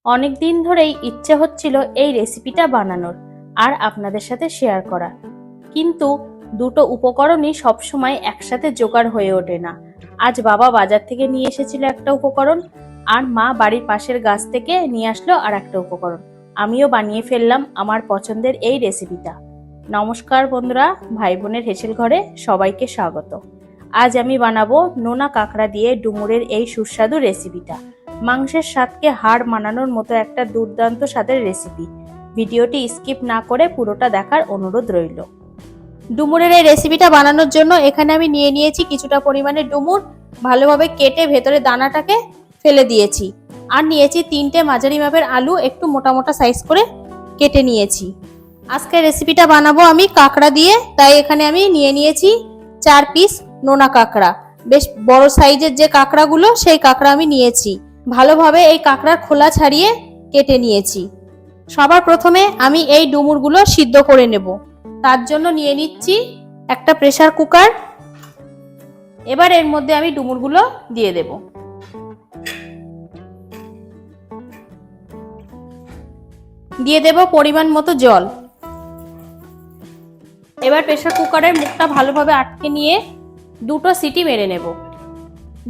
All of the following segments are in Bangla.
অনেক দিন ধরেই ইচ্ছে হচ্ছিল এই রেসিপিটা বানানোর আর আপনাদের সাথে শেয়ার করা, কিন্তু দুটো উপকরণই সবসময় একসাথে জোগাড় হয়ে ওঠে না। আজ বাবা বাজার থেকে নিয়ে এসেছিল একটা উপকরণ, আর মা বাড়ির পাশের গাছ থেকে নিয়ে আসলো আর একটা উপকরণ। আমিও বানিয়ে ফেললাম আমার পছন্দের এই রেসিপিটা। নমস্কার বন্ধুরা, ভাই বোনের হেসেল ঘরে সবাইকে স্বাগত। আজ আমি বানাবো নোনা কাঁকড়া দিয়ে ডুমুরের এই সুস্বাদু রেসিপিটা। মাংসের স্বাদকে হাড় মানানোর মতো একটা দুর্দান্ত স্বাদের রেসিপি। ভিডিওটি স্কিপ না করে পুরোটা দেখার অনুরোধ রইল। ডুমুরের এই রেসিপিটা বানানোর জন্য এখানে আমি নিয়ে নিয়েছি কিছুটা পরিমাণে ডুমুর, ভালোভাবে কেটে ভেতরে দানাটাকে ফেলে দিয়েছি। আর নিয়েছি 3টে মাঝারি মাপের আলু, একটু মোটা মোটা সাইজ করে কেটে নিয়েছি। আজকে রেসিপিটা বানাবো আমি কাঁকড়া দিয়ে, তাই এখানে আমি নিয়ে নিয়েছি 4 পিস নোনা কাঁকড়া। বেশ বড় সাইজের যে কাঁকড়াগুলো, সেই কাঁকড়া আমি নিয়েছি। ভালোভাবে এই কাঁকড়ার খোলা ছাড়িয়ে কেটে নিয়েছি। সবার প্রথমে আমি এই ডুমুরগুলো সিদ্ধ করে নেব, তার জন্য নিয়ে নিচ্ছি একটা প্রেসার কুকার। এবার এর মধ্যে আমি ডুমুরগুলো দিয়ে দেব। দিয়ে দেব পরিমাণ মতো জল। এবার প্রেসার কুকারের মুখটা ভালোভাবে আটকে নিয়ে 2টো সিটি মেরে নেব।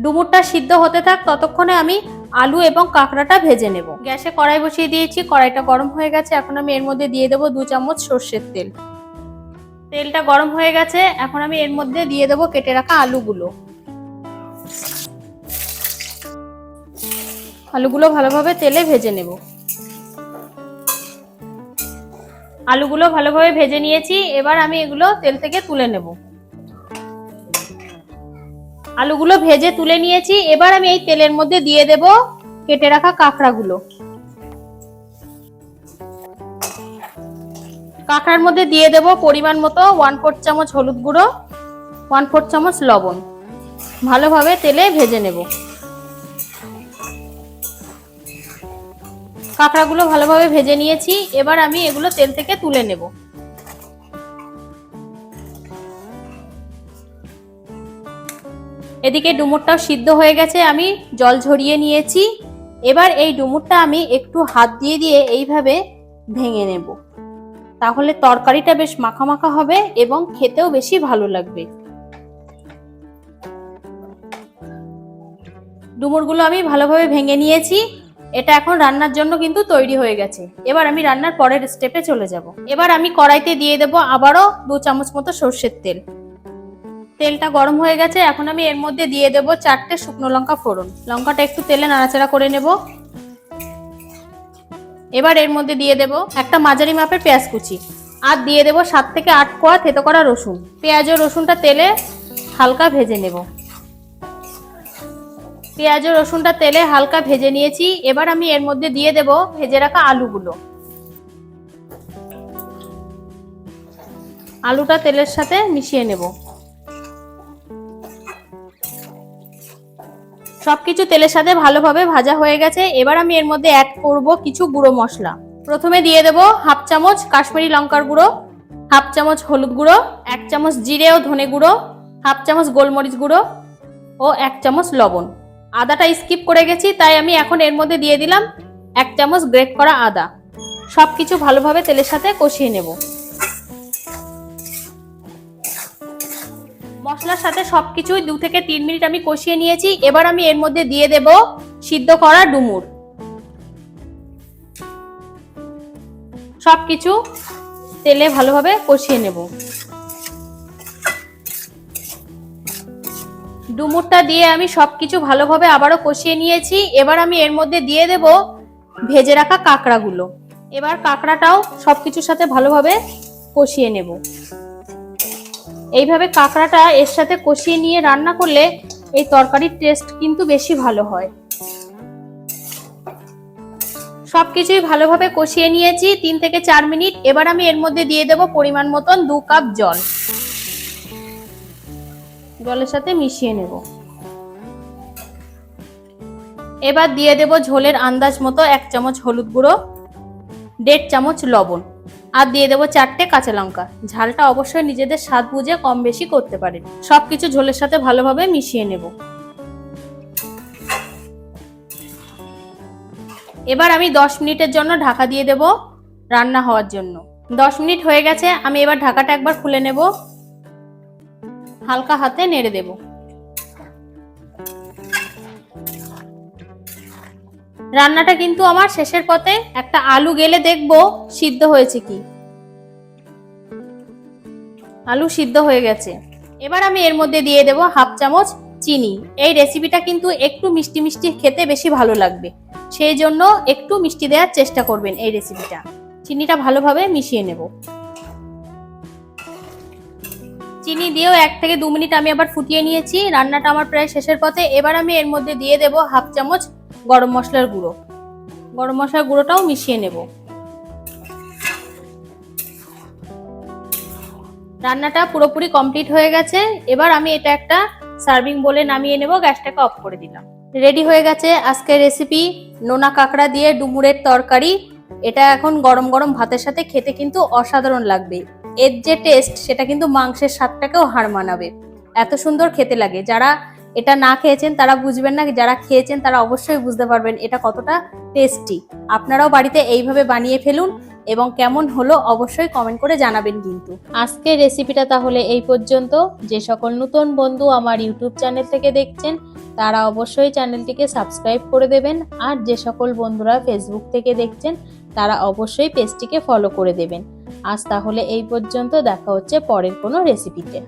ডুমুরটা সিদ্ধ হতে থাক, ততক্ষণে আমি আলু এবং কাঁকড়াটা ভেজে নেব। গ্যাসে কড়াই বসিয়ে দিয়েছি, কড়াইটা গরম হয়ে গেছে। এখন আমি এর মধ্যে দিয়ে দেবো 2 চামচ সর্ষের তেল। তেলটা গরম হয়ে গেছে, এখন আমি এর মধ্যে দিয়ে দেবো কেটে রাখা আলুগুলো। আলুগুলো ভালোভাবে তেলে ভেজে নেব। আলুগুলো ভালোভাবে ভেজে নিয়েছি, এবার আমি এগুলো তেল থেকে তুলে নেব। আলুগুলো ভেজে তুলে নিয়েছি, এবার আমি এই তেলের মধ্যে দিয়ে দেব কেটে রাখা কাঁকড়াগুলো। কাঁকড়ার মধ্যে দিয়ে দেব পরিমাণ মতো 1/4 চামচ হলুদ গুঁড়ো, 1/4 চামচ লবণ। ভালোভাবে তেলে ভেজে নেব। কাঁকড়াগুলো ভালোভাবে ভেজে নিয়েছি, এবার আমি এগুলো তেল থেকে তুলে নেব। এদিকে ডুমুরটাও সিদ্ধ হয়ে গেছে, আমি জল ঝরিয়ে নিয়েছি। এবার এই ডুমুরটা আমি একটু হাত দিয়ে দিয়ে এইভাবে ভেঙে নেব, তাহলে তরকারিটা বেশ মাখা মাখা হবে এবং খেতেও বেশি ভালো লাগবে। ডুমুরগুলো আমি ভালোভাবে ভেঙে নিয়েছি। এটা এখন রান্নার জন্য কিন্তু তৈরি হয়ে গেছে। এবার আমি রান্নার পরের স্টেপে চলে যাব। এবার আমি কড়াইতে দিয়ে দেব আবারও 2 চামচ মতো সর্ষের তেল। তেলটা গরম হয়ে গেছে, এখন আমি এর মধ্যে দিয়ে দেব 4টে শুকনো লঙ্কা ফোড়ন। লঙ্কাটা একটু তেলে নাড়াচাড়া করে নেব। এবার এর মধ্যে দিয়ে দেব একটা মাঝারি মাপের পেঁয়াজ কুচি, আর দিয়ে দেব 7 থেকে 8 কোয়া থেতো করা রসুন। পেঁয়াজ ও রসুনটা তেলে হালকা ভেজে নেব। পেঁয়াজ ও রসুনটা তেলে হালকা ভেজে নিয়েছি, এবার আমি এর মধ্যে দিয়ে দেব ভেজে রাখা আলুগুলো। আলুটা তেলের সাথে মিশিয়ে নেব। সবকিছু তেলের সাথে ভালোভাবে ভাজা হয়ে গেছে, এবার আমি এর মধ্যে অ্যাড করব কিছু গুঁড়ো মশলা। প্রথমে দিয়ে দেব 1/2 চামচ কাশ্মীরি লঙ্কার গুঁড়ো, 1/2 চামচ হলুদ গুঁড়ো, 1 চামচ জিরে ও ধনে গুঁড়ো, 1/2 চামচ গোলমরিচ গুঁড়ো ও 1 চামচ লবণ। আদাটা স্কিপ করে গেছি, তাই আমি এখন এর মধ্যে দিয়ে দিলাম 1 চামচ গ্রেট করা আদা। সবকিছু ভালোভাবে তেলের সাথে কষিয়ে নেব। মশলার সাথে সবকিছু 2 থেকে 3 মিনিট আমি কষিয়ে নিয়েছি। এবার আমি এর মধ্যে দিয়ে দেব সিদ্ধ করা ডুমুর। সবকিছু তেলে ভালোভাবে কষিয়ে নেব। ডুমুরটা দিয়ে আমি সবকিছু ভালোভাবে আবারও কষিয়ে নিয়েছি। এবার আমি এর মধ্যে দিয়ে দেব ভেজে রাখা কাঁকড়াগুলো। এবার কাঁকড়াটাও সবকিছুর সাথে ভালোভাবে কষিয়ে নেব। এইভাবে কাঁকড়াটা এর সাথে কষিয়ে নিয়ে রান্না করলে এই তরকারির টেস্ট কিন্তু বেশি ভালো হয়। সবকিছুই ভালোভাবে কষিয়ে নিয়েছি 3 থেকে 4 মিনিট। এবার আমি এর মধ্যে দিয়ে দেব পরিমাণ মতন 2 কাপ জল। জলের সাথে মিশিয়ে নেব। এবার দিয়ে দেব ঝোলের আন্দাজ মতো 1 চামচ হলুদ গুঁড়ো, 1.5 চামচ লবণ, আর দিয়ে দেবো 4টে কাঁচা লঙ্কা। ঝালটা অবশ্যই নিজেদের স্বাদ বুঝে কম বেশি করতে পারেন। সবকিছু ঝোলের সাথে ভালোভাবে মিশিয়ে নেব। এবার আমি 10 মিনিটের জন্য ঢাকা দিয়ে দেব রান্না হওয়ার জন্য। 10 মিনিট হয়ে গেছে, আমি এবার ঢাকাটা একবার খুলে নেব, হালকা হাতে নেড়ে দেব। রান্নাটা কিন্তু আমার শেষের পথে, একটা আলু গেলে দেখবো সিদ্ধ হয়েছে কি। আলু সিদ্ধ হয়ে গেছে। এবার আমি এর মধ্যে দিয়ে দেব হাফ চামচ চিনি। এই রেসিপিটা কিন্তু একটু মিষ্টি মিষ্টি খেতে বেশি ভালো লাগবে, সেই জন্য একটু মিষ্টি দেওয়ার চেষ্টা করবেন এই রেসিপিটা। চিনিটা ভালোভাবে মিশিয়ে নেব। চিনি দিয়েও 1 থেকে 2 মিনিট আমি আবার ফুটিয়ে নিয়েছি। রান্নাটা আমার প্রায় শেষের পথে। এবার আমি এর মধ্যে দিয়ে দেব হাফ চামচ গরম মশলার গুঁড়ো। গরম মশলার গুঁড়োটাও মিশিয়ে নেব। রান্নাটা পুরোপুরি কমপ্লিট হয়ে গেছে। এবার আমি এটা একটা সার্ভিং বোলে নামিয়ে নেব, গ্যাসটাকে অফ করে দিলাম। রেডি হয়ে গেছে আজকের রেসিপি, নোনা কাঁকড়া দিয়ে ডুমুরের তরকারি। এটা এখন গরম গরম ভাতের সাথে খেতে কিন্তু অসাধারণ লাগবে। এর যে টেস্ট সেটা কিন্তু মাংসের স্বাদটাকেও হার মানাবে, এত সুন্দর খেতে লাগে। যারা এটা না খেয়েছেন তারা বুঝবেন না, যারা খেয়েছেন তারা অবশ্যই বুঝতে পারবেন এটা কতটা টেস্টি। আপনারাও বাড়িতে এইভাবে বানিয়ে ফেলুন এবং কেমন হলো অবশ্যই কমেন্ট করে জানাবেন। কিন্তু আজকের রেসিপিটা তাহলে এই পর্যন্ত। যে সকল নতুন বন্ধু আমার ইউটিউব চ্যানেল থেকে দেখছেন তারা অবশ্যই চ্যানেলটিকে সাবস্ক্রাইব করে দেবেন, আর যে সকল বন্ধুরা ফেসবুক থেকে দেখছেন তারা অবশ্যই পেজটিকে ফলো করে দেবেন। আজ তাহলে এই পর্যন্ত, দেখা হচ্ছে পরের কোনো রেসিপিতে।